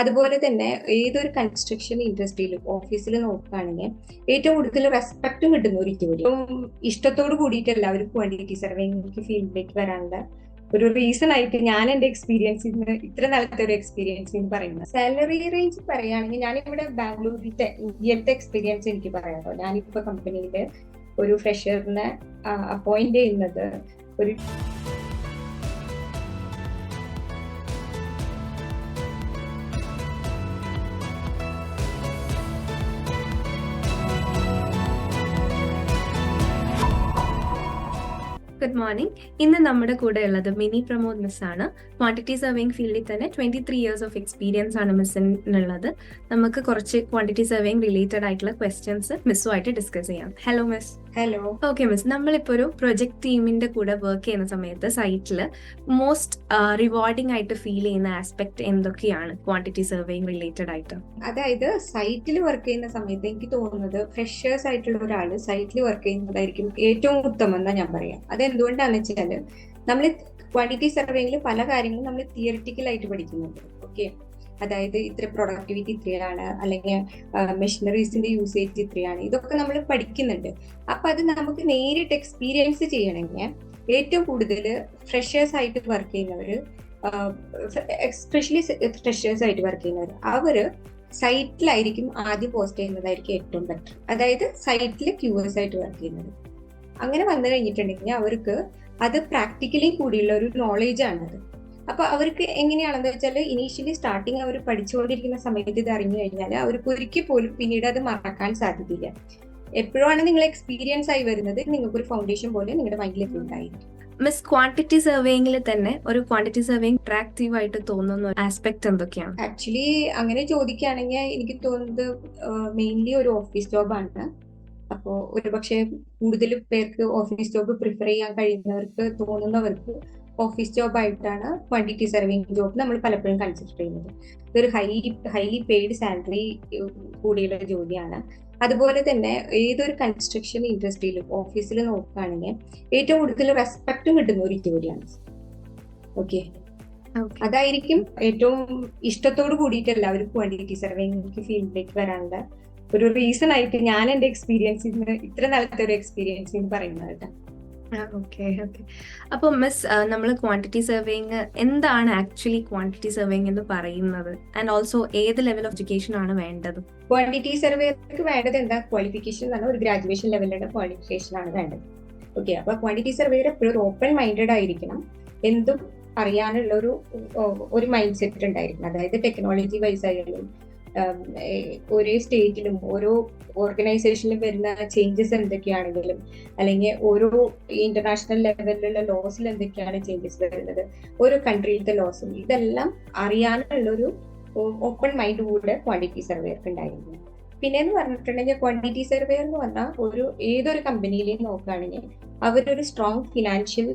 അതുപോലെ തന്നെ ഏതൊരു കൺസ്ട്രക്ഷൻ ഇൻഡസ്ട്രിയിലും ഓഫീസിൽ നോക്കുകയാണെങ്കിൽ ഏറ്റവും കൂടുതൽ റെസ്പെക്റ്റും കിട്ടുന്ന ഒരു ജോലി. ഇഷ്ടത്തോട് കൂടിയിട്ടല്ല അവർ ക്വാണ്ടിറ്റി സർവേയിങ് ഫീൽഡിലേക്ക് വരാനുള്ള ഒരു റീസൺ ആയിട്ട് ഞാൻ എന്റെ എക്സ്പീരിയൻസിൽ നിന്ന് ഇത്ര നാളത്തെ ഒരു എക്സ്പീരിയൻസ് പറയുന്നത്. സാലറി റേഞ്ച് പറയുകയാണെങ്കിൽ ഞാനിവിടെ ബാംഗ്ലൂരിന്റെ ഇന്ത്യത്തെ എക്സ്പീരിയൻസ് എനിക്ക് പറയാമോ. ഞാനിപ്പോ കമ്പനിയിൽ ഒരു ഫ്രഷറിനെ അപ്പോയിന്റ് ചെയ്യുന്നത് ഒരു ഗുഡ് മോർണിംഗ്. ഇന്ന് നമ്മുടെ കൂടെ ഉള്ളത് മിനി പ്രമോദ് മിസ് ആണ്. ക്വാണ്ടിറ്റി സർവേയിങ് ഫീൽഡിൽ തന്നെ 23 ഇയേഴ്സ് ഓഫ് എക്സ്പീരിയൻസ് ആണ് മിസ്സിനുള്ളത്. നമുക്ക് കുറച്ച് ക്വാണ്ടിറ്റി സർവേയിങ് റിലേറ്റഡ് ആയിട്ടുള്ള ക്വസ്റ്റ്യൻസ് മിസ്സുമായിട്ട് ഡിസ്കസ് ചെയ്യാം. Hello miss. Hello. Okay miss, നമ്മളിപ്പോൾ ഒരു പ്രൊജക്ട് ടീമിന്റെ കൂടെ വർക്ക് ചെയ്യുന്ന സമയത്ത് സൈറ്റിൽ മോസ്റ്റ് റിവാർഡിംഗ് ആയിട്ട് ഫീൽ ചെയ്യുന്ന ആസ്പെക്ട് എന്തൊക്കെയാണ് ക്വാണ്ടിറ്റി സർവേയിങ് റിലേറ്റഡ് ആയിട്ട്? അതായത് സൈറ്റിൽ വർക്ക് ചെയ്യുന്ന സമയത്ത് എനിക്ക് തോന്നുന്നത് ഫ്രഷേഴ്സ് ആയിട്ടുള്ള ഒരാൾ സൈറ്റിൽ വർക്ക് ചെയ്യുന്നതായിരിക്കും ഏറ്റവും ഉത്തമം എന്നാ ഞാൻ പറയാം. അതെന്തുകൊണ്ടാന്ന് വെച്ചാൽ നമ്മൾ ക്വാണ്ടിറ്റി സർവേയിൽ പല കാര്യങ്ങളും നമ്മൾ തിയറിറ്റിക്കൽ ആയിട്ട് പഠിക്കുന്നുണ്ട്. ഓക്കെ, അതായത് ഇത്ര പ്രൊഡക്ടിവിറ്റി ഇത്രയാണ്, അല്ലെങ്കിൽ മെഷീനറീസിന്റെ യൂസേജ് ഇത്രയാണ്, ഇതൊക്കെ നമ്മൾ പഠിക്കുന്നുണ്ട്. അപ്പൊ അത് നമുക്ക് നേരിട്ട് എക്സ്പീരിയൻസ് ചെയ്യണമെങ്കിൽ ഏറ്റവും കൂടുതൽ ഫ്രഷേഴ്സ് ആയിട്ട് വർക്ക് ചെയ്യുന്നവർ, എസ്പെഷ്യലി ഫ്രഷേഴ്സ് ആയിട്ട് വർക്ക് ചെയ്യുന്നവർ, അവര് സൈറ്റിലായിരിക്കും ആദ്യം പോസ്റ്റ് ചെയ്യുന്നതായിരിക്കും ഏറ്റവും ബെറ്റർ. അതായത് സൈറ്റിൽ ക്യൂവേഴ്സ് ആയിട്ട് വർക്ക് ചെയ്യുന്നത്. അങ്ങനെ വന്നു കഴിഞ്ഞിട്ടുണ്ടെങ്കിൽ അവർക്ക് അത് പ്രാക്ടിക്കലി കൂടിയുള്ള ഒരു നോളേജ് ആണത്. അപ്പൊ അവർക്ക് എങ്ങനെയാണെന്ന് വെച്ചാൽ ഇനീഷ്യലി സ്റ്റാർട്ടിങ് അവർ പഠിച്ചുകൊണ്ടിരിക്കുന്ന സമയത്ത് ഇത് അറിഞ്ഞു കഴിഞ്ഞാൽ അവർക്ക് ഒരിക്കൽ പോലും പിന്നീട് അത് മറക്കാൻ സാധ്യതയില്ല. എപ്പോഴാണ് നിങ്ങൾ എക്സ്പീരിയൻസ് ആയി വരുന്നത്, നിങ്ങൾക്ക് ഒരു ഫൗണ്ടേഷൻ പോലെ നിങ്ങളുടെ മൈൻഡിലേക്ക് ഉണ്ടായിരിക്കും. മിസ്, ക്വാണ്ടിറ്റി സർവേയിങ്ങിൽ തന്നെ ഒരു ക്വാണ്ടിറ്റി സർവേയിങ് അട്രാക്റ്റീവ് ആയിട്ട് തോന്നുന്ന ആസ്പെക്ട് എന്തൊക്കെയാണ്? ആക്ച്വലി അങ്ങനെ ചോദിക്കുകയാണെങ്കിൽ എനിക്ക് തോന്നുന്നത് മെയിൻലി ഒരു ഓഫീസ് ജോബാണ്. അപ്പോൾ ഒരുപക്ഷെ കൂടുതൽ പേർക്ക് ഓഫീസ് ജോബ് പ്രിഫർ ചെയ്യാൻ കഴിയുന്നവർക്ക് തോന്നുന്നവർക്ക് ഓഫീസ് ജോബ് ആയിട്ടാണ് ക്വാണ്ടിറ്റി സർവേയിങ് ജോബ് നമ്മൾ പലപ്പോഴും കൺസിഡർ ചെയ്യുന്നത്. ഇതൊരു ഹൈലി പെയ്ഡ് സാലറി കൂടിയുള്ള ജോലിയാണ്. അതുപോലെ തന്നെ ഏതൊരു കൺസ്ട്രക്ഷൻ ഇൻഡസ്ട്രിയിലും ഓഫീസിൽ നോക്കുകയാണെങ്കിൽ ഏറ്റവും കൂടുതൽ റെസ്പെക്റ്റും കിട്ടുന്ന ഒരു ജോലിയാണ്. ഓക്കെ, അതായിരിക്കും ഏറ്റവും ഇഷ്ടത്തോട് കൂടിയിട്ടല്ല അവർ ക്വാണ്ടിറ്റി സർവേയിങ് ഫീൽഡിലേക്ക് വരാനുള്ള ഒരു റീസൺ ആയിട്ട് ഞാൻ എന്റെ എക്സ്പീരിയൻസിൽ നിന്ന് ഇത്ര നാളത്തെ ഒരു എക്സ്പീരിയൻസ് പറയുന്നത് കേട്ടോ. Okay okay. അപ്പോൾ മിസ്, നമ്മൾ ക്വാണ്ടിറ്റി സർവേയിങ് എന്താണ് ആക്ച്വലി ക്വാണ്ടിറ്റി സർവേയിങ് എന്ന് പറയുന്നത്, ആൻഡ് ഓൾസോ ഏത് ലെവൽ ഓഫ് എഡ്യൂക്കേഷൻ ആണ് വേണ്ടത്? ക്വാണ്ടിറ്റി സർവേക്ക് വേണ്ടത് എന്താ, ക്വാളിഫിക്കേഷൻ എന്ന് പറഞ്ഞാൽ ഒരു ഗ്രാജുവേഷൻ ലെവലിലുള്ള ക്വാളിഫിക്കേഷൻ ആണ് വേണ്ടത്. ഓക്കെ, അപ്പൊ ക്വാണ്ടിറ്റി സർവേയിൽ എപ്പോഴും ഓപ്പൺ മൈൻഡഡ് ആയിരിക്കണം, എന്തും അറിയാനുള്ള ഒരു മൈൻഡ് സെറ്റ് ഉണ്ടായിരിക്കണം. അതായത് ടെക്നോളജി വൈസ് ആയാലും ഓരോ സ്റ്റേറ്റിലും ഓരോ ഓർഗനൈസേഷനിലും വരുന്ന ചേഞ്ചസ് എന്തൊക്കെയാണെങ്കിലും, അല്ലെങ്കിൽ ഓരോ ഇന്റർനാഷണൽ ലെവലിലുള്ള ലോസിൽ എന്തൊക്കെയാണ് ചേഞ്ചസ് വരുന്നത്, ഓരോ കൺട്രിയിലത്തെ ലോസും, ഇതെല്ലാം അറിയാനുള്ളൊരു ഓപ്പൺ മൈൻഡ് കൂടെ ക്വാണ്ടിറ്റി സർവേർക്ക് ഉണ്ടായിരുന്നു. പിന്നെന്ന് പറഞ്ഞിട്ടുണ്ടെങ്കിൽ ക്വാണ്ടിറ്റി സർവേർ എന്ന് പറഞ്ഞാൽ ഏതൊരു കമ്പനിയിലേയും നോക്കുകയാണെങ്കിൽ അവരൊരു സ്ട്രോങ് ഫിനാൻഷ്യൽ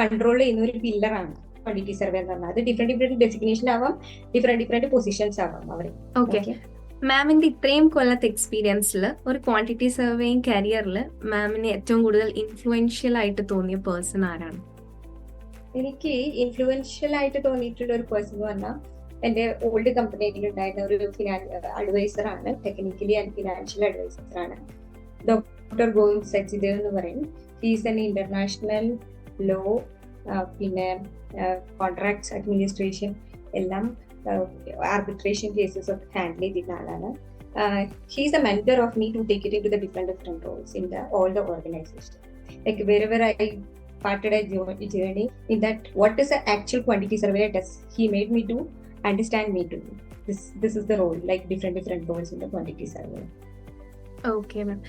കൺട്രോൾ ചെയ്യുന്ന ഒരു പില്ലറാണ് ക്വാണ്ടിറ്റി സർവേ എന്ന് പറഞ്ഞാൽ. അത് ഡിഫറെന്റ് ഡെസിഗ്നേഷൻ ആവാം, ഡിഫറെന്റ് പൊസിഷൻസ് ആവാം അവർ. ഓക്കെ, മാമിന്റെ ഇത്രയും കൊല്ലത്തെ എക്സ്പീരിയൻസിൽ ഒരു ക്വാണ്ടിറ്റി സർവേയിങ് കരിയറിൽ മാമിന് ഏറ്റവും കൂടുതൽ ഇൻഫ്ലുവൻഷ്യൽ ആയിട്ട് തോന്നിയ പേഴ്സൺ ആരാണ്? എനിക്ക് ഇൻഫ്ലുവൻഷ്യൽ ആയിട്ട് തോന്നിയിട്ടുള്ള ഒരു പേഴ്സൺ എന്ന് പറഞ്ഞാൽ എന്റെ ഓൾഡ് കമ്പനിയിൽ ഉണ്ടായിരുന്ന ഒരു അഡ്വൈസർ ആണ്, ടെക്നിക്കലി ആൻഡ് ഫിനാൻഷ്യൽ അഡ്വൈസർ ആണ്, ഡോക്ടർ ഗോവിന്ദ് സച്ചിദേവ് എന്ന് പറയും. ഹീസ് ആൻ ഇന്റർനാഷണൽ ലോ, പിന്നെ കോൺട്രാക്ട്സ് അഡ്മിനിസ്ട്രേഷൻ, എല്ലാം ആർബിട്രേഷൻ കേസസ് ഒക്കെ ഹാൻഡിൽ ചെയ്തിരുന്ന ആളാണ്. He is a mentor of me to take it into the different roles in all the organization. Like wherever I started a journey in that, what is the actual quantity survey does, he made me to understand me to this is the role, like different roles in the quantity survey. Okay ma'am,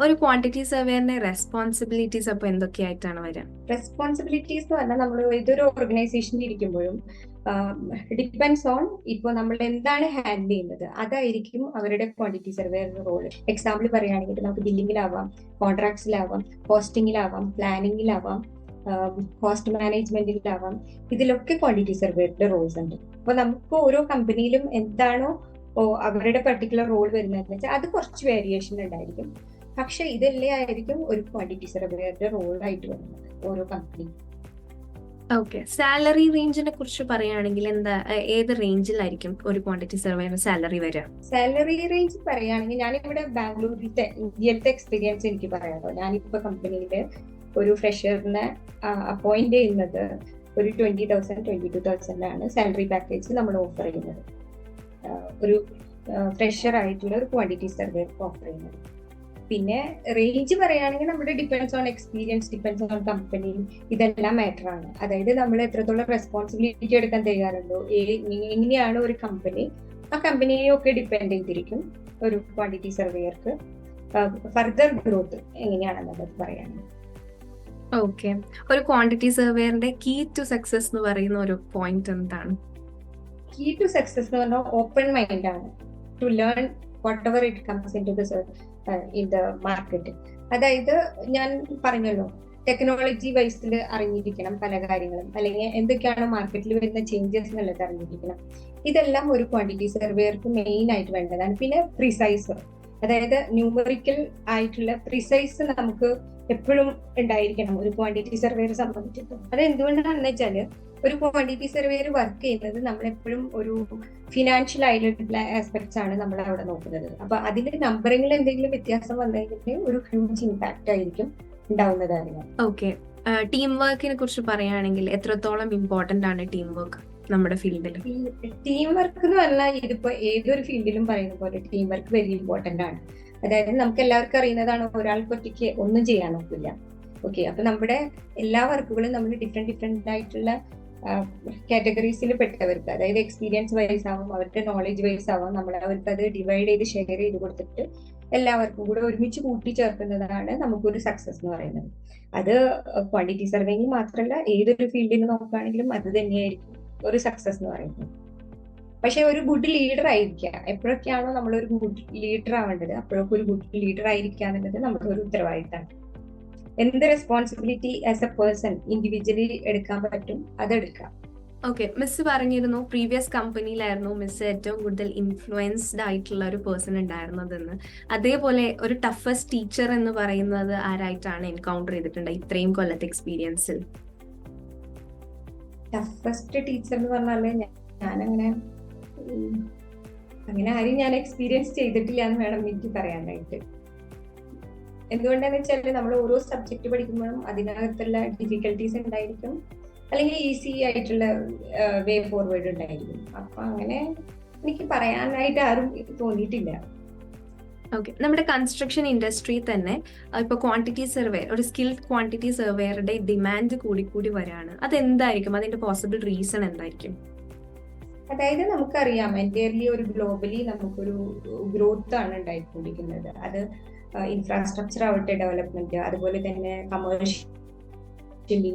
ഒരു quantity സർവേന്റെ responsibilities അപ്പൊ എന്തൊക്കെയായിട്ടാണ് വരിക? Responsibilities എന്ന് പറഞ്ഞാൽ നമ്മൾ ഏതൊരു ഓർഗനൈസേഷനിൽ ഇരിക്കുമ്പോഴും depends on ഇപ്പോൾ നമ്മൾ എന്താണ് ഹാൻഡിൽ ചെയ്യുന്നത്, അതായിരിക്കും അവരുടെ ക്വാണ്ടിറ്റി സർവേ റോള്. എക്സാമ്പിൾ പറയുകയാണെങ്കിൽ നമുക്ക് ബില്ലിങ്ങിലാവാം, കോൺട്രാക്ട്സിലാവാം, കോസ്റ്റിങ്ങിലാവാം, പ്ലാനിങ്ങിലാവാം, കോസ്റ്റ് മാനേജ്മെന്റിലാവാം, ഇതിലൊക്കെ ക്വാണ്ടിറ്റി സർവേയുടെ റോൾസ് ഉണ്ട്. അപ്പൊ നമുക്ക് ഓരോ കമ്പനിയിലും എന്താണോ അവരുടെ പർട്ടിക്കുലർ റോൾ വരുന്നതെന്ന് വെച്ചാൽ അത് കുറച്ച് വേരിയേഷൻ ഉണ്ടായിരിക്കും. പക്ഷെ ഇതെല്ലാം ആയിരിക്കും ഒരു ക്വാണ്ടിറ്റി സർവേയുടെ റോളായിട്ട് വരുന്നത് ഓരോ കമ്പനി. ഓക്കെ, സാലറി റേഞ്ചിനെ കുറിച്ച് പറയുകയാണെങ്കിൽ ഏത് റേഞ്ചിലായിരിക്കും ഒരു ക്വാണ്ടിറ്റി സർവേയുടെ സാലറി വരിക? സാലറി റേഞ്ച് പറയുകയാണെങ്കിൽ ഞാനിവിടെ ബാംഗ്ലൂരിലത്തെ ഇന്ത്യയിലത്തെ എക്സ്പീരിയൻസ് എനിക്ക് പറയാമല്ലോ. ഞാനിപ്പോ കമ്പനിയിൽ ഒരു ഫ്രഷറിനെ അപ്പോയിന്റ് ചെയ്യുന്നത് ഒരു 20,000 22,000 ആണ് സാലറി പാക്കേജ് നമ്മൾ ഓഫർ ചെയ്യുന്നത്. ഒരു ഫ്രഷർ ആയിട്ടുള്ള ഒരു ക്വാണ്ടിറ്റി സർവേ ഓഫർ ചെയ്യുന്നത്. പിന്നെ റേഞ്ച് പറയുകയാണെങ്കിൽ നമ്മുടെ depends on experience, depends on company, ഇതെല്ലാം മാറ്റർ ആണ്. അതായത് നമ്മൾ എത്രത്തോളം റെസ്പോൺസിബിലിറ്റി എടുക്കാൻ തയ്യാറുണ്ടോ, എങ്ങനെയാണ് ഒരു കമ്പനി, ആ കമ്പനിയെ ഒക്കെ ഡിപ്പെൻഡ് ചെയ്തിരിക്കും ഒരു ക്വാണ്ടിറ്റി സർവേയർക്ക് ഫർദർ ഗ്രോത്ത് എങ്ങനെയാണെന്നുള്ളത് പറയാനാണ്. ഓക്കെ, ഒരു ക്വാണ്ടിറ്റി സർവേയറിന്റെ കീ ടു സക്സസ് എന്ന് പറയുന്ന ഒരു പോയിന്റ് എന്താണ്? കീ ടു സക്സസ് എന്ന് പറഞ്ഞാൽ ഓപ്പൺ മൈൻഡ് ആണ്. To learn whatever it comes in the market. അതായത് ഞാൻ പറഞ്ഞല്ലോ, ടെക്നോളജി വൈസിൽ അറിഞ്ഞിരിക്കണം പല കാര്യങ്ങളും, അല്ലെങ്കിൽ എന്തൊക്കെയാണ് മാർക്കറ്റിൽ വരുന്ന ചേഞ്ചസ് എന്നുള്ളത് അറിഞ്ഞിരിക്കണം. ഇതെല്ലാം ഒരു ക്വാണ്ടിറ്റി സർവേയർക്ക് മെയിൻ ആയിട്ട് വേണ്ടതാണ്. പിന്നെ പ്രിസൈസ്, അതായത് ന്യൂമറിക്കൽ ആയിട്ടുള്ള പ്രിസൈസ് നമുക്ക് എപ്പോഴും ഉണ്ടായിരിക്കണം ഒരു ക്വാണ്ടിറ്റി സർവേയർ സംബന്ധിച്ചിട്ട്. അത് എന്തുകൊണ്ടാണെന്ന് വെച്ചാൽ ഒരു ക്വാണ്ടിറ്റി സർവേയർ വർക്ക് ചെയ്യുന്നത് നമ്മളെപ്പോഴും ഒരു ഫിനാൻഷ്യൽ ആയിട്ടുള്ള ആസ്പെക്ട്സ് ആണ് നമ്മൾ അവിടെ നോക്കുന്നത്. അപ്പൊ അതിന്റെ നമ്പറിംഗിൽ എന്തെങ്കിലും വ്യത്യാസം വന്നെങ്കിൽ ഒരു ഹ്യൂജ് ഇമ്പാക്ട് ആയിരിക്കും ഉണ്ടാവുന്നതാണ്. ഓക്കെ, ടീം വർക്കിനെ കുറിച്ച് പറയുകയാണെങ്കിൽ എത്രത്തോളം ഇമ്പോർട്ടന്റ് ആണ് ടീം വർക്ക് നമ്മുടെ ഫീൽഡിൽ? ടീം വർക്ക് എന്ന് പറഞ്ഞാൽ ഇതിപ്പോ ഏതൊരു ഫീൽഡിലും പറയുന്ന പോലെ ടീം വർക്ക് വെരി ഇമ്പോർട്ടന്റ് ആണ്. അതായത് നമുക്ക് എല്ലാവർക്കും അറിയുന്നതാണ്, ഒരാൾക്ക് ഒറ്റയ്ക്ക് ഒന്നും ചെയ്യാൻ നോക്കില്ല. ഓക്കെ, അപ്പൊ നമ്മുടെ എല്ലാ വർക്കുകളും നമ്മൾ ഡിഫറെന്റ് ആയിട്ടുള്ള കാറ്റഗറീസിൽ പെട്ടവർക്ക്, അതായത് എക്സ്പീരിയൻസ് വൈസ് ആവും, അവരുടെ നോളജ് വൈസ് ആവും, നമ്മൾ അവർക്ക് അത് ഡിവൈഡ് ചെയ്ത് ഷെയർ ചെയ്ത് കൊടുത്തിട്ട് എല്ലാവർക്കും കൂടെ ഒരുമിച്ച് കൂട്ടി ചേർക്കുന്നതാണ് നമുക്കൊരു സക്സസ് എന്ന് പറയുന്നത്. അത് ക്വാണ്ടിറ്റി സർവേയിൽ മാത്രമല്ല, ഏതൊരു ഫീൽഡിൽ നോക്കുകയാണെങ്കിലും അത് തന്നെയായിരിക്കും ഒരു സക്സസ് എന്ന് പറയുന്നത്. പക്ഷെ ഒരു ഗുഡ് ലീഡർ ആയിരിക്കുക, എപ്പോഴൊക്കെയാണോ നമ്മൾ ഒരു ഗുഡ് ലീഡർ ആവേണ്ടത് അപ്പോഴൊക്കെ ഒരു ഗുഡ് ലീഡർ ആയിരിക്കുക എന്നുള്ളത് നമ്മുടെ ഒരു ഉത്തരവാദിത്തമാണ്. എന്ത് responsibility as A person individually എടുക്കാൻ പറ്റും അതെടുക്കാം. ഓക്കെ, മിസ് പറഞ്ഞിരുന്നു പ്രീവിയസ് കമ്പനിയിലായിരുന്നു മിസ് ഏറ്റവും കൂടുതൽ ഇൻഫ്ലുവൻസ്ഡ് ആയിട്ടുള്ള ഒരു പേഴ്സൺ ഉണ്ടായിരുന്നതെന്ന്. അതേപോലെ ഒരു ടഫസ്റ്റ് ടീച്ചർ എന്ന് പറയുന്നത് ആരായിട്ടാണ് എൻകൗണ്ടർ ചെയ്തിട്ടുണ്ട് ഇത്രയും കൊല്ലത്തെ എക്സ്പീരിയൻസിൽ? ടഫസ്റ്റ് ടീച്ചർ എന്ന് പറഞ്ഞാല് അങ്ങനെ ആരും ഞാൻ എക്സ്പീരിയൻസ് ചെയ്തിട്ടില്ല എന്ന് വേണം എനിക്ക് പറയാനായിട്ട്. എന്തുകൊണ്ടാന്ന് വെച്ചാൽ നമ്മൾ ഓരോ സബ്ജക്ട് പഠിക്കുമ്പോഴും അതിനകത്തുള്ള ഡിഫിക്കൽട്ടീസ് ഉണ്ടായിരിക്കും, അല്ലെങ്കിൽ ഈസി ആയിട്ടുള്ള വേ ഫോർവേഡ് ഉണ്ടായിരിക്കും. അപ്പൊ അങ്ങനെ എനിക്ക് പറയാനായിട്ട് ആരും തോന്നിയിട്ടില്ല. ഓക്കെ, നമ്മുടെ കൺസ്ട്രക്ഷൻ ഇൻഡസ്ട്രി തന്നെ ഇപ്പൊ ക്വാണ്ടിറ്റി സർവേ, ഒരു സ്കിൽഡ് ക്വാണ്ടിറ്റി സർവേയറുടെ ഡിമാൻഡ് കൂടി വരാണ്. അതെന്തായിരിക്കും, അതിന്റെ പോസിബിൾ റീസൺ എന്തായിരിക്കും? അതായത് നമുക്കറിയാം എൻറ്റയർലി ഒരു ഗ്ലോബലി നമുക്കൊരു ഗ്രോത്ത് ആണ് ഉണ്ടായിക്കൊണ്ടിരിക്കുന്നത്. അത് ഇൻഫ്രാസ്ട്രക്ചർ ആവട്ടെ, ഡെവലപ്മെന്റ്, അതുപോലെ തന്നെ കമേഴ്ഷ്യലി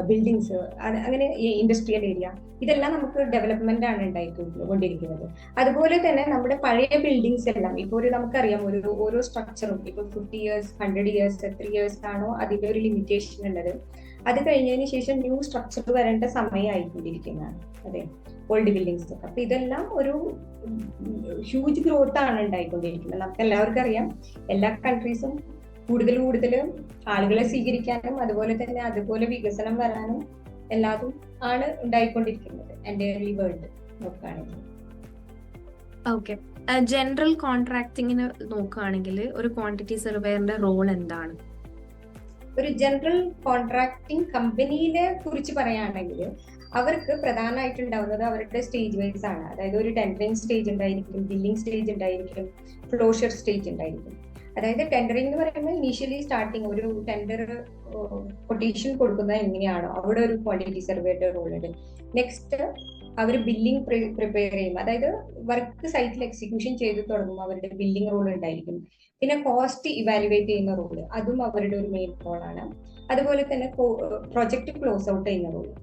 ബിൽഡിങ്സ്, അങ്ങനെ ഇൻഡസ്ട്രിയൽ ഏരിയ, ഇതെല്ലാം നമുക്ക് ഡെവലപ്മെന്റ് ആണ് ഉണ്ടായിക്കൊണ്ടിരിക്കുന്നത്. അതുപോലെ തന്നെ നമ്മുടെ പഴയ ബിൽഡിങ്സ് എല്ലാം ഇപ്പോൾ നമുക്കറിയാം ഓരോ സ്ട്രക്ചറും ഇപ്പോൾ 50 years 100 years 3 years ആണോ അതിന്റെ ഒരു ലിമിറ്റേഷൻ ഉള്ളത്. അത് കഴിഞ്ഞതിന് ശേഷം ന്യൂ സ്ട്രക്ചർ വരേണ്ട സമയമായിക്കൊണ്ടിരിക്കുന്നതാണ്. അതെ, ഓൾഡ് ബിൽഡിങ്സ്. അപ്പൊ ഇതെല്ലാം ഒരു ഹ്യൂജ് ഗ്രോത്ത് ആണ് ഉണ്ടായിക്കൊണ്ടിരിക്കുന്നത്. നമുക്ക് എല്ലാവർക്കും അറിയാം എല്ലാ കൺട്രീസും കൂടുതൽ ആളുകളെ സ്വീകരിക്കാനും അതുപോലെ വികസനം വരാനും എല്ലാതും ആണ് ഉണ്ടായിക്കൊണ്ടിരിക്കുന്നത് എൻറ്റയർലി വേൾഡ് നോക്കുകയാണെങ്കിൽ. ഓക്കെ, ജനറൽ കോൺട്രാക്ടിങ്ങിന് നോക്കുകയാണെങ്കിൽ ഒരു ക്വാണ്ടിറ്റി സർവേയറിന്റെ റോൾ എന്താണ്? ഒരു ജനറൽ കോൺട്രാക്ടിങ് കമ്പനിയെ കുറിച്ച് പറയുകയാണെങ്കിൽ അവർക്ക് പ്രധാനമായിട്ടുണ്ടാവുന്നത് അവരുടെ സ്റ്റേജ് വൈസ് ആണ്. അതായത് ഒരു ടെൻഡറിങ് സ്റ്റേജ് ഉണ്ടായിരിക്കും, ബില്ലിംഗ് സ്റ്റേജ് ഉണ്ടായിരിക്കും, ക്ലോഷർ സ്റ്റേജ് ഉണ്ടായിരിക്കും. അതായത് ടെൻഡറിങ് എന്ന് പറയുമ്പോൾ ഇനീഷ്യലി സ്റ്റാർട്ടിങ് ഒരു ടെൻഡർ കൊട്ടേഷൻ കൊടുക്കുന്നത് എങ്ങനെയാണോ അവിടെ ഒരു ക്വാണ്ടിറ്റി സർവേയുടെ റോൾ ഉണ്ട്. നെക്സ്റ്റ് അവർ ബില്ലിംഗ് പ്രിപ്പയർ ചെയ്യും, അതായത് വർക്ക് സൈറ്റിൽ എക്സിക്യൂഷൻ ചെയ്ത് തുടങ്ങുമ്പോൾ അവരുടെ ബില്ലിംഗ് റോൾ ഉണ്ടായിരിക്കും. പിന്നെ കോസ്റ്റ് ഇവാലുവേറ്റ് ചെയ്യുന്ന റോള്, അതും അവരുടെ ഒരു മെയിൻ റോളാണ്. അതുപോലെ തന്നെ പ്രൊജക്ട് ക്ലോസ് ഔട്ട് ചെയ്യുന്ന റോള്,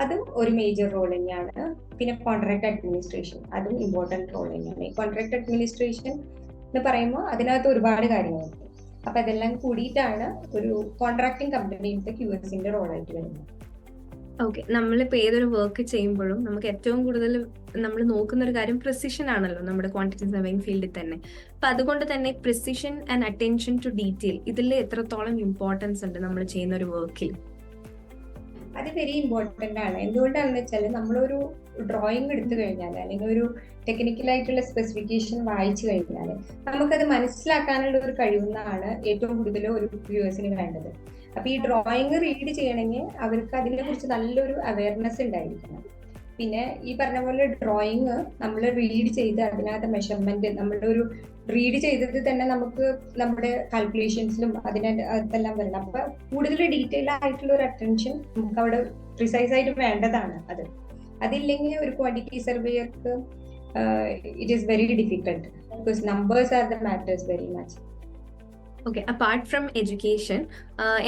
അതും ഒരു മേജർ റോൾ തന്നെയാണ്. പിന്നെ കോൺട്രാക്ട് അഡ്മിനിസ്ട്രേഷൻ, അതും ഇമ്പോർട്ടന്റ് റോൾ തന്നെയാണ്. ഈ കോൺട്രാക്ട് അഡ്മിനിസ്ട്രേഷൻ എന്ന് പറയുമ്പോൾ അതിനകത്ത് ഒരുപാട് കാര്യങ്ങളുണ്ട്. അപ്പൊ അതെല്ലാം കൂടിയിട്ടാണ് ഒരു കോൺട്രാക്ടിങ് കമ്പനിയുടെ ക്യൂഎസിന്റെ റോളായിട്ട് വരുന്നത്. ഓക്കെ, നമ്മളിപ്പോൾ ഏതൊരു വർക്ക് ചെയ്യുമ്പോഴും നമുക്ക് ഏറ്റവും കൂടുതൽ നമ്മൾ നോക്കുന്ന ഒരു കാര്യം പ്രിസിഷൻ ആണല്ലോ നമ്മുടെ ക്വാണ്ടിറ്റി സർവേയിങ് ഫീൽഡിൽ തന്നെ. അപ്പൊ അതുകൊണ്ട് തന്നെ precision and attention to detail ഇതിൽ എത്രത്തോളം ഇമ്പോർട്ടൻസ് ഉണ്ട് നമ്മൾ ചെയ്യുന്ന ഒരു വർക്കിൽ? അത് വെരി ഇമ്പോർട്ടന്റ് ആണ്. എന്തുകൊണ്ടാണെന്ന് വെച്ചാൽ നമ്മളൊരു ഡ്രോയിങ് എടുത്തു കഴിഞ്ഞാൽ അല്ലെങ്കിൽ ഒരു ടെക്നിക്കൽ ആയിട്ടുള്ള സ്പെസിഫിക്കേഷൻ വായിച്ചു കഴിഞ്ഞാൽ നമുക്കത് മനസ്സിലാക്കാനുള്ള ഒരു കഴിവെന്നാണ് ഏറ്റവും കൂടുതൽ ഒരു വ്യൂവേഴ്സിന് വേണ്ടത്. അപ്പൊ ഈ ഡ്രോയിങ് റീഡ് ചെയ്യണമെങ്കിൽ അവർക്ക് അതിനെ കുറിച്ച് നല്ലൊരു അവയർനെസ് ഉണ്ടായിരിക്കണം. പിന്നെ ഈ പറഞ്ഞ പോലെ ഡ്രോയിങ് നമ്മൾ റീഡ് ചെയ്ത് അതിനകത്ത് മെഷർമെന്റ് നമ്മളൊരു റീഡ് ചെയ്തത് തന്നെ നമുക്ക് നമ്മുടെ കാൽക്കുലേഷൻസിലും അതെല്ലാം വരണം. അപ്പൊ കൂടുതൽ ഡീറ്റെയിൽ ആയിട്ടുള്ള ഒരു അറ്റൻഷൻ നമുക്ക് അവിടെ പ്രിസൈസ് ആയിട്ട് വേണ്ടതാണ്. അതില്ലെങ്കിൽ ഒരു ക്വാണ്ടിറ്റി സർവേയർക്ക് it is very difficult because numbers are the matters very much. Okay, apart from education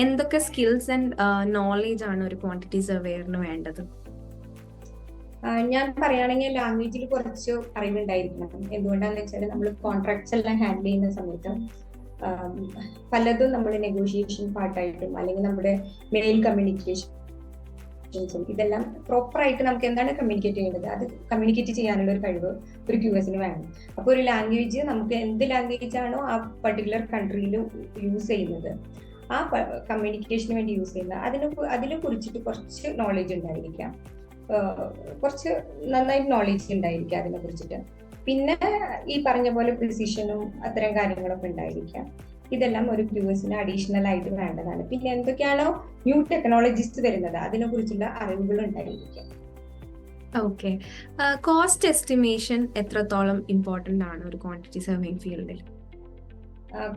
എന്തൊക്കെ സ്കിൽസ് ആൻഡ് നോളേജ് ആണ് ഒരു ക്വാണ്ടിറ്റി സർവേയറിന് വേണ്ടത്? ഞാൻ പറയുകയാണെങ്കിൽ ലാംഗ്വേജിൽ കുറച്ച് അറിവുണ്ടായിരിക്കണം. എന്തുകൊണ്ടാന്ന് വെച്ചാൽ നമ്മൾ കോൺട്രാക്ട്സ് എല്ലാം ഹാൻഡിൽ ചെയ്യുന്ന സമയത്ത് പലതും നമ്മൾ നെഗോഷിയേഷൻ പാർട്ടായിട്ടും അല്ലെങ്കിൽ നമ്മുടെ മെയിൽ കമ്മ്യൂണിക്കേഷൻ ഇതെല്ലാം പ്രോപ്പർ ആയിട്ട് നമുക്ക് എന്താണ് കമ്മ്യൂണിക്കേറ്റ് ചെയ്യേണ്ടത് അത് കമ്മ്യൂണിക്കേറ്റ് ചെയ്യാനുള്ള ഒരു കഴിവ് ഒരു ക്യൂഎസിന് വേണം. അപ്പോൾ ഒരു ലാംഗ്വേജ് നമുക്ക് എന്ത് ലാംഗ്വേജ് ആണോ ആ പർട്ടിക്കുലർ കൺട്രിയിൽ യൂസ് ചെയ്യുന്നത്, ആ കമ്മ്യൂണിക്കേഷന് വേണ്ടി യൂസ് ചെയ്യുന്നത് അതിനെ കുറിച്ചിട്ട് കുറച്ച് നോളേജ് ഉണ്ടായിരിക്കാം, കുറച്ച് നന്നായിട്ട് നോളേജ് ഉണ്ടായിരിക്കാം അതിനെ കുറിച്ചിട്ട്. പിന്നെ ഈ പറഞ്ഞ പോലെ പ്രിസിഷനും അത്തരം കാര്യങ്ങളൊക്കെ ഉണ്ടായിരിക്കാം. ഇതെല്ലാം ഒരു ക്യൂഎസിന് അഡീഷണൽ ആയിട്ട് വേണ്ടതാണ്. പിന്നെ എന്തൊക്കെയാണോ ന്യൂ ടെക്നോളജീസ് വരുന്നത് അതിനെ കുറിച്ചുള്ള അറിവുകൾ ഉണ്ടായിരിക്കാം. ഓക്കെ, കോസ്റ്റ് എസ്റ്റിമേഷൻ എത്രത്തോളം ഇമ്പോർട്ടന്റ് ആണ് ഒരു ക്വാണ്ടിറ്റി സർവേയിങ് ഫീൽഡിൽ?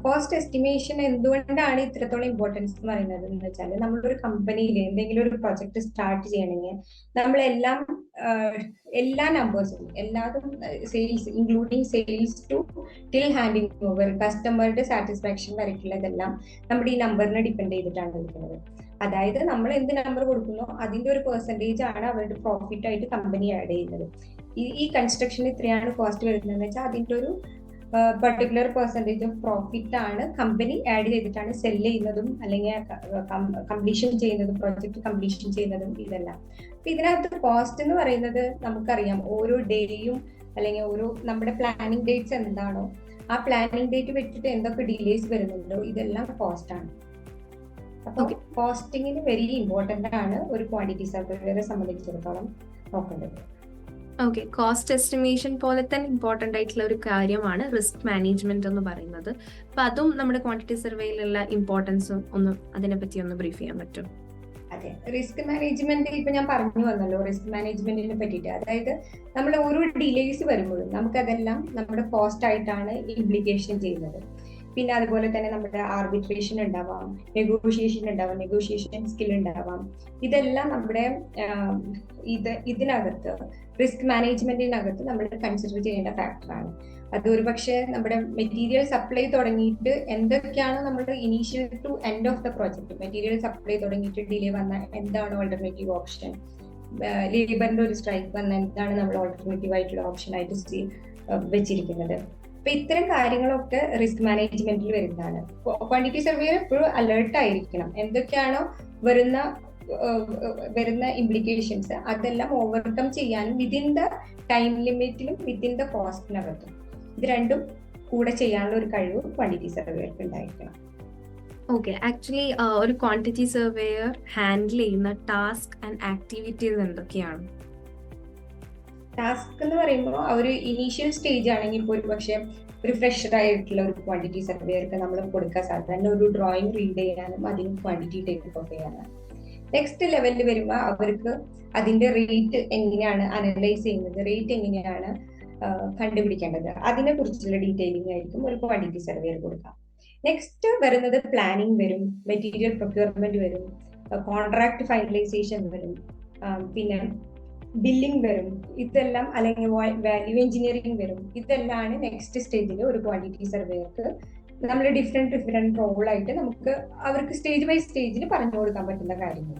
കോസ്റ്റ് എസ്റ്റിമേഷൻ എന്തുകൊണ്ടാണ് ഇത്രത്തോളം ഇമ്പോർട്ടൻസ് എന്ന് പറയുന്നത് എന്ന് വെച്ചാൽ നമ്മളൊരു കമ്പനിയിൽ എന്തെങ്കിലും ഒരു പ്രൊജക്ട് സ്റ്റാർട്ട് ചെയ്യണമെങ്കിൽ നമ്മളെല്ലാം എല്ലാ നമ്പേഴ്സും എല്ലാതും sales including sales to till handing over കസ്റ്റമറുടെ സാറ്റിസ്ഫാക്ഷൻ വരയ്ക്കുള്ളതെല്ലാം നമ്മുടെ ഈ നമ്പറിനെ ഡിപ്പെൻഡ് ചെയ്തിട്ടാണ് ഇരിക്കുന്നത്. അതായത് നമ്മൾ എന്ത് നമ്പർ കൊടുക്കുന്നോ അതിന്റെ ഒരു പെർസെൻറ്റേജ് ആണ് അവരുടെ പ്രോഫിറ്റ് ആയിട്ട് കമ്പനി ആഡ് ചെയ്യുന്നത്. ഈ കൺസ്ട്രക്ഷൻ ഇത്രയാണ് കോസ്റ്റ് വരുന്നതെന്ന് വെച്ചാൽ അതിന്റെ ഒരു പർട്ടിക്കുലർ പെർസെൻറ്റേജ് ഓഫ് പ്രോഫിറ്റ് ആണ് കമ്പനി ആഡ് ചെയ്തിട്ടാണ് സെല് ചെയ്യുന്നതും അല്ലെങ്കിൽ കംപ്ലീഷൻ ചെയ്യുന്നതും പ്രോജക്റ്റ് കംപ്ലീഷൻ ചെയ്യുന്നതും ഇതെല്ലാം. അപ്പൊ ഇതിനകത്ത് കോസ്റ്റ് എന്ന് പറയുന്നത് നമുക്കറിയാം ഓരോ ഡേയും അല്ലെങ്കിൽ ഓരോ നമ്മുടെ പ്ലാനിങ് ഡേറ്റ്സ് എന്താണോ ആ പ്ലാനിങ് ഡേറ്റ് വെച്ചിട്ട് എന്തൊക്കെ ഡിലേസ് വരുന്നുണ്ടോ ഇതെല്ലാം കോസ്റ്റ് ആണ്. അപ്പൊ കോസ്റ്റിങ്ങിന് വെരി ഇമ്പോർട്ടന്റ് ആണ് ഒരു ക്വാണ്ടിറ്റി സർവേയെ സംബന്ധിച്ചിടത്തോളം നോക്കേണ്ടത്. ഓക്കെ, കോസ്റ്റ് എസ്റ്റിമേഷൻ പോലെ തന്നെ ഇമ്പോർട്ടൻ്റ് ആയിട്ടുള്ള ഒരു കാര്യമാണ് റിസ്ക് മാനേജ്മെന്റ് എന്ന് പറയുന്നത്. അപ്പൊ അതും നമ്മുടെ ക്വാണ്ടിറ്റി സർവേയിലുള്ള ഇമ്പോർട്ടൻസും ഒന്ന് അതിനെപ്പറ്റി ഒന്ന് ബ്രീഫ് ചെയ്യാൻ പറ്റും? അതെ, റിസ്ക് മാനേജ്മെന്റ് ഇപ്പൊ ഞാൻ പറഞ്ഞു വന്നല്ലോ റിസ്ക് മാനേജ്മെന്റിനെ പറ്റിയിട്ട്. അതായത് നമ്മൾ ഓരോ ഡിലേസ് വരുമ്പോഴും നമുക്കതെല്ലാം നമ്മുടെ കോസ്റ്റ് ആയിട്ടാണ് ഇംപ്ലിക്കേഷൻ ചെയ്യുന്നത്. പിന്നെ അതുപോലെ തന്നെ നമ്മുടെ ആർബിട്രേഷൻ ഉണ്ടാവാം, നെഗോഷിയേഷൻ സ്കിൽ ഉണ്ടാവാം. ഇതെല്ലാം നമ്മുടെ ഇതിനകത്ത് റിസ്ക് മാനേജ്മെന്റിനകത്ത് നമ്മൾ കൺസിഡർ ചെയ്യേണ്ട ഫാക്ടറാണ്. അത് ഒരു പക്ഷേ നമ്മുടെ മെറ്റീരിയൽ സപ്ലൈ തുടങ്ങിയിട്ട് എന്തൊക്കെയാണ് നമ്മുടെ initial to end of the project material supply തുടങ്ങിയിട്ട് ഡിലേ വന്ന എന്താണ് ഓൾട്ടർനേറ്റീവ് ഓപ്ഷൻ, ലേബറിന്റെ ഒരു സ്ട്രൈക്ക് വന്ന എന്താണ് നമ്മൾ ഓൾട്ടർനേറ്റീവ് ആയിട്ടുള്ള ഓപ്ഷൻ ആയിട്ട് വെച്ചിരിക്കുന്നത്. അപ്പൊ ഇത്തരം കാര്യങ്ങളൊക്കെ റിസ്ക് മാനേജ്മെന്റിൽ വരുന്നതാണ്. ക്വാണ്ടിറ്റി സർവേയർ എപ്പോഴും അലേർട്ട് ആയിരിക്കണം. എന്തൊക്കെയാണോ വരുന്ന ഇംപ്ലിക്കേഷൻസ് അതെല്ലാം ഓവർകം ചെയ്യാനും വിതിൻ ദ ടൈം ലിമിറ്റിലും വിതിൻ ദ കോസ്റ്റിനകത്തും ഇത് രണ്ടും കൂടെ ചെയ്യാനുള്ള ഒരു കഴിവ് ക്വാണ്ടിറ്റി സർവേയർക്ക് ഉണ്ടായിരിക്കണം. ഓക്കെ, ആക്ച്വലി ഒരു ക്വാണ്ടിറ്റി സർവേയർ ഹാൻഡിൽ ചെയ്യുന്ന ടാസ്ക് ആൻഡ് ആക്ടിവിറ്റീസ് എന്തൊക്കെയാണ്? ടാസ്ക് എന്ന് പറയുമ്പോൾ ഒരു ഇനീഷ്യൽ സ്റ്റേജ് ആണെങ്കിൽ ഇപ്പോൾ ഒരു പക്ഷേ ഒരു ഫ്രഷർ ആയിട്ടുള്ള ഒരു ക്വാണ്ടിറ്റി സർവേയർക്ക് നമ്മൾ കൊടുക്കാൻ സാധാരണ ഒരു ഡ്രോയിങ് റീഡ് ചെയ്യാനും അതിന് ക്വാണ്ടിറ്റി ടേക്ക് ഓഫ് ചെയ്യാനാണ്. നെക്സ്റ്റ് ലെവലിൽ വരുമ്പോൾ അവർക്ക് അതിന്റെ റേറ്റ് എങ്ങനെയാണ് അനലൈസ് ചെയ്യുന്നത്, റേറ്റ് എങ്ങനെയാണ് കണ്ടുപിടിക്കേണ്ടത് അതിനെ കുറിച്ചുള്ള ഡീറ്റെയിലിംഗ് ആയിരിക്കും ഒരു ക്വാണ്ടിറ്റി സർവേയർ കൊടുക്കാം. നെക്സ്റ്റ് വരുന്നത് പ്ലാനിങ് വരും, മെറ്റീരിയൽ പ്രൊക്യൂർമെന്റ് വരും, കോൺട്രാക്ട് ഫൈനലൈസേഷൻ വരും, പിന്നെ ബില്ലിംഗ് വരും. ഇതെല്ലാം അല്ലെങ്കിൽ വാല്യൂ എഞ്ചിനീയറിംഗ് വരും. ഇതെല്ലാം നെക്സ്റ്റ് സ്റ്റേജിൽ ഒരു ക്വാണ്ടിറ്റി സർവേയർക്ക് നമ്മൾ ഡിഫറെന്റ് റോളായിട്ട് നമുക്ക് അവർക്ക് സ്റ്റേജ് ബൈ സ്റ്റേജിൽ പറഞ്ഞു കൊടുക്കാൻ പറ്റുന്ന കാര്യങ്ങൾ.